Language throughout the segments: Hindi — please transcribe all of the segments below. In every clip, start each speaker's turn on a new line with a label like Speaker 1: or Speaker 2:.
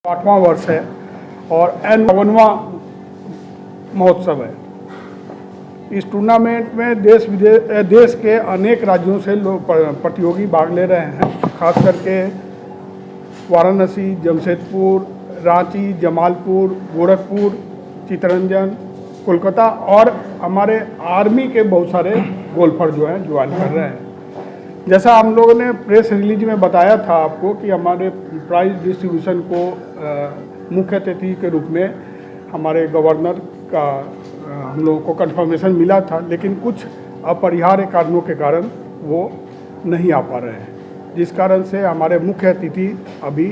Speaker 1: 8वां वर्ष है और 59वां महोत्सव है। इस टूर्नामेंट में देश के अनेक राज्यों से लोग प्रतियोगी भाग ले रहे हैं। खास करके वाराणसी, जमशेदपुर, रांची, जमालपुर, गोरखपुर, चित्तरंजन, कोलकाता और हमारे आर्मी के बहुत सारे गोल्फर जो हैं ज्वाइन कर रहे हैं। जैसा हम लोगों ने प्रेस रिलीज में बताया था आपको कि हमारे प्राइज डिस्ट्रीब्यूशन को मुख्य अतिथि के रूप में हमारे गवर्नर का हम लोगों को कंफर्मेशन मिला था, लेकिन कुछ अपरिहार्य कारणों के कारण वो नहीं आ पा रहे हैं, जिस कारण से हमारे मुख्य अतिथि अभी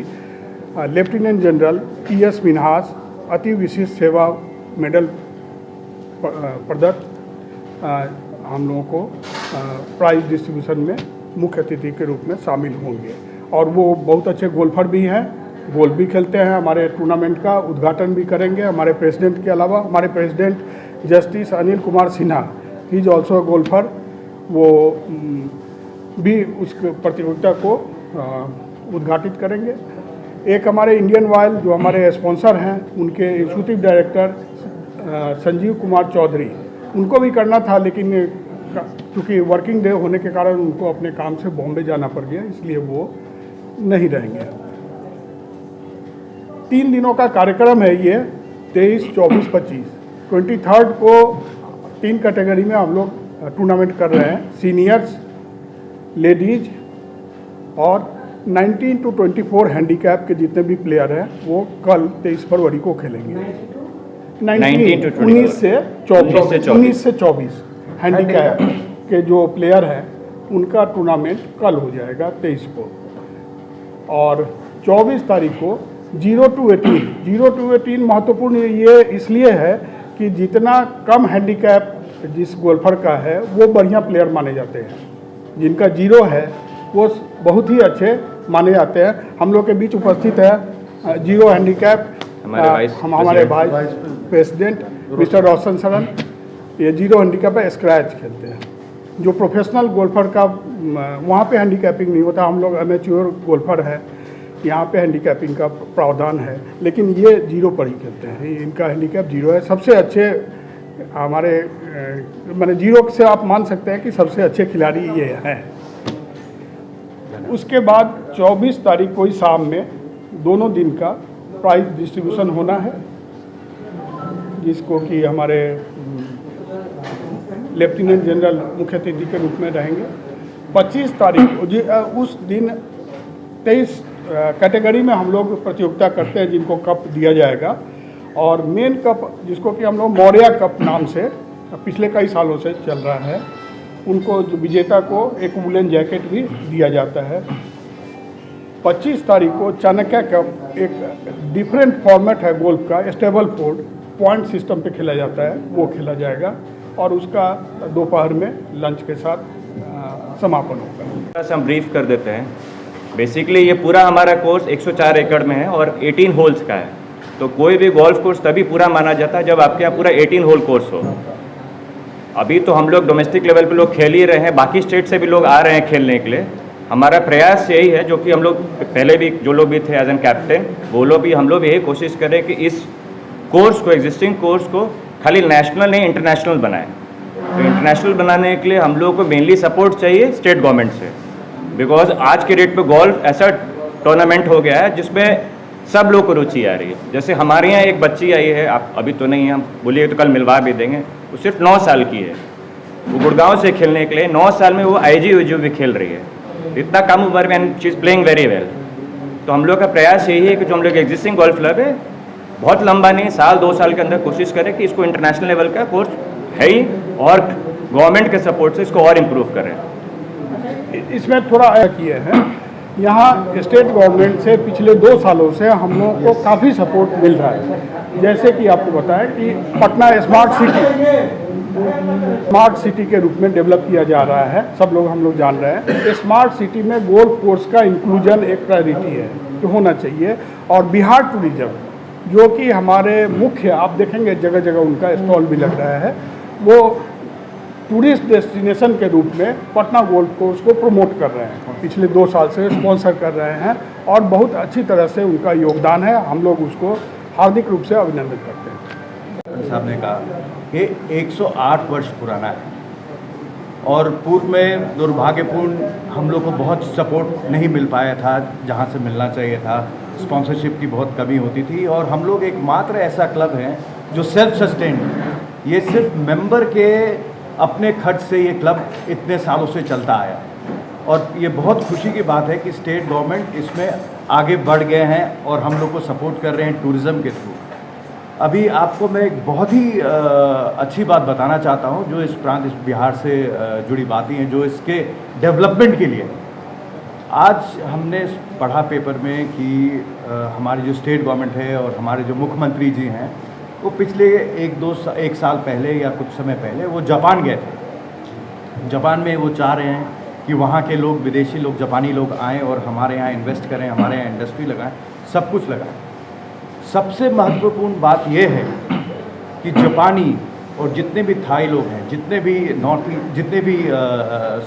Speaker 1: लेफ्टिनेंट जनरल PS मिन्हास अति विशिष्ट सेवा मेडल प्रदत्त हम लोगों को प्राइज डिस्ट्रीब्यूशन में मुख्य अतिथि के रूप में शामिल होंगे। और वो बहुत अच्छे गोल्फर भी हैं, गोल्फ भी खेलते हैं। हमारे टूर्नामेंट का उद्घाटन भी करेंगे। हमारे प्रेसिडेंट के अलावा हमारे president justice Anil Kumar Sinha, he is also golfer, वो भी उस प्रतियोगिता को उद्घाटित करेंगे। एक हमारे इंडियन ऑयल जो हमारे स्पॉन्सर हैं, उनके एग्जीक्यूटिव डायरेक्टर संजीव कुमार चौधरी, उनको भी करना था, लेकिन क्योंकि वर्किंग डे होने के कारण उनको अपने काम से बॉम्बे जाना पड़ गया, इसलिए वो नहीं रहेंगे। 3 दिनों का कार्यक्रम है ये, 23, 24, 25। 23 को 3 कैटेगरी में हम लोग टूर्नामेंट कर रहे हैं। सीनियर्स, लेडीज और 19 to 24 हैंडीकैप के जितने भी प्लेयर हैं वो कल 23 फरवरी को खेलेंगे। 19 से 24 हैंडीकैप के जो प्लेयर हैं उनका टूर्नामेंट कल हो जाएगा 23 को। और 24 तारीख को 0 to 18 महत्वपूर्ण ये इसलिए है कि जितना कम हैंडीकैप जिस गोल्फर का है वो बढ़िया प्लेयर माने जाते हैं। जिनका 0 है वो बहुत ही अच्छे माने जाते हैं। हम लोग के बीच उपस्थित है 0 हैंडीकैप हमारे वाइस प्रेसिडेंट मिस्टर रोशन सरन, ये 0 हैंडीकैप पे स्क्रैच खेलते हैं। जो प्रोफेशनल गोल्फर का वहाँ पे हैंडीकैपिंग नहीं होता, हम लोग एमेच्योर गोल्फर है, यहाँ पे हैंडीकैपिंग का प्रावधान है, लेकिन ये 0 पर ही खेलते हैं। इनका हैंडीकैप 0 है। सबसे अच्छे हमारे मैंने 0 से आप मान सकते हैं कि सबसे अच्छे खिलाड़ी ये हैं। उसके बाद 24 तारीख को ही शाम में दोनों दिन का प्राइज डिस्ट्रीब्यूशन होना है, जिसको कि हमारे लेफ्टिनेंट जनरल मुख्य अतिथि के रूप में रहेंगे। 25 तारीख को उस दिन 23 कैटेगरी में हम लोग प्रतियोगिता करते हैं, जिनको कप दिया जाएगा। और मेन कप जिसको कि हम लोग मौर्या कप नाम से पिछले कई सालों से चल रहा है, उनको जो विजेता को एक वुलन जैकेट भी दिया जाता है। 25 तारीख को चाणक्य कप, एक डिफरेंट फॉर्मेट है गोल्फ का, स्टेबल फोर्ड पॉइंट सिस्टम पे खेला जाता है, वो खेला जाएगा और उसका दोपहर में लंच के साथ समापन होगा।
Speaker 2: हम ब्रीफ कर देते हैं। बेसिकली ये पूरा हमारा कोर्स 104 एकड़ में है और 18 होल्स का है। तो कोई भी गोल्फ कोर्स तभी पूरा माना जाता है जब आपके यहाँ पूरा 18 होल कोर्स हो। अभी तो हम लोग डोमेस्टिक लेवल पे लोग खेल ही रहे हैं, बाकी स्टेट से भी लोग आ रहे हैं खेलने के लिए। हमारा प्रयास यही है, जो कि हम लोग पहले भी जो लोग भी थे एज एन कैप्टन, वो लोग भी हम लोग यही कोशिश करें कि इस कोर्स को, एग्जिस्टिंग कोर्स को खाली नेशनल नहीं इंटरनेशनल बनाएं। तो इंटरनेशनल बनाने के लिए हम लोग को मेनली सपोर्ट चाहिए स्टेट गवर्नमेंट से, बिकॉज आज के डेट पे गोल्फ ऐसा टूर्नामेंट हो गया है जिसमें सब लोग को रुचि आ रही है। जैसे हमारे यहाँ एक बच्ची आई है, आप अभी तो नहीं है, हम बोलिए तो कल मिलवा भी देंगे, वो सिर्फ 9 साल की है। वो गुड़गांव से खेलने के लिए 9 साल में वो IG भी खेल रही है, इतना कम उम्र में, and she is playing very well. तो हम लोग का प्रयास यही है कि जो हम लोग एग्जिस्टिंग गोल्फ क्लब है, बहुत लंबा नहीं, 1-2 साल के अंदर कोशिश करें कि इसको इंटरनेशनल लेवल का कोर्स है ही, और गवर्नमेंट के सपोर्ट से इसको और इम्प्रूव करें।
Speaker 1: इसमें थोड़ा किए हैं, यहाँ स्टेट गवर्नमेंट से पिछले 2 सालों से हम लोगों को काफ़ी सपोर्ट मिल रहा है। जैसे कि आपको बताया कि पटना स्मार्ट सिटी के रूप में डेवलप किया जा रहा है, सब लोग हम लोग जान रहे हैं। स्मार्ट सिटी में गोल्फ कोर्स का इंक्लूजन एक प्रायोरिटी है, तो होना चाहिए। और बिहार टूरिज्म, जो कि हमारे मुख्य, आप देखेंगे जगह जगह उनका स्टॉल भी लग रहा है, वो टूरिस्ट डेस्टिनेशन के रूप में पटना गोल्फ कोर्स को प्रमोट कर रहे हैं। पिछले 2 साल से स्पॉन्सर कर रहे हैं और बहुत अच्छी तरह से उनका योगदान है। हम लोग उसको हार्दिक रूप से अभिनंदन करते हैं।
Speaker 3: साहब ने कहा कि 108 वर्ष पुराना है और पूर्व में दुर्भाग्यपूर्ण हम लोग को बहुत सपोर्ट नहीं मिल पाया था जहां से मिलना चाहिए था। स्पॉन्सरशिप की बहुत कमी होती थी और हम लोग एकमात्र ऐसा क्लब है जो सेल्फ सस्टेन, ये सिर्फ मेंबर के अपने खर्च से ये क्लब इतने सालों से चलता आया और ये बहुत खुशी की बात है कि स्टेट गवर्नमेंट इसमें आगे बढ़ गए हैं और हम लोग को सपोर्ट कर रहे हैं टूरिज़्म के थ्रू। अभी आपको मैं एक बहुत ही अच्छी बात बताना चाहता हूँ जो इस प्रांत, इस बिहार से जुड़ी बातें हैं जो इसके डेवलपमेंट के लिए। आज हमने पढ़ा पेपर में कि हमारी जो स्टेट गवर्नमेंट है और हमारे जो मुख्यमंत्री जी हैं वो पिछले एक साल पहले या कुछ समय पहले वो जापान गए थे। जापान में वो चाह रहे हैं कि वहाँ के लोग, विदेशी लोग, जापानी लोग आएँ और हमारे यहाँ इन्वेस्ट करें, हमारे यहाँ इंडस्ट्री लगाएं, सब कुछ लगाएं। सबसे महत्वपूर्ण बात यह है कि जापानी और जितने भी थाई लोग हैं, जितने भी जितने भी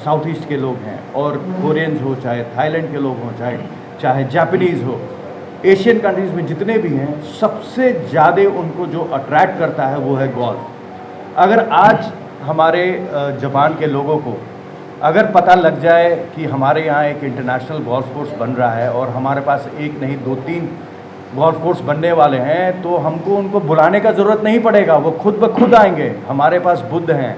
Speaker 3: साउथ ईस्ट के लोग हैं और कोरियंस हो, चाहे थाईलैंड के लोग हों, चाहे जापानीज़ हो, एशियन कंट्रीज़ में जितने भी हैं, सबसे ज़्यादा उनको जो अट्रैक्ट करता है वो है गोल्फ। अगर आज हमारे जापान के लोगों को अगर पता लग जाए कि हमारे यहाँ एक इंटरनेशनल गोल्फ कोर्स बन रहा है और हमारे पास एक नहीं 2-3 गोल्फ कोर्स बनने वाले हैं, तो हमको उनको बुलाने का ज़रूरत नहीं पड़ेगा, वो खुद ब खुद आएंगे। हमारे पास बुद्ध हैं,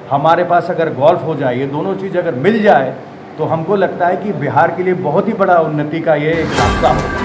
Speaker 3: हमारे पास अगर गोल्फ हो जाए, ये दोनों चीज़ अगर मिल जाए तो हमको लगता है कि बिहार के लिए बहुत ही बड़ा उन्नति का ये एक रास्ता हो।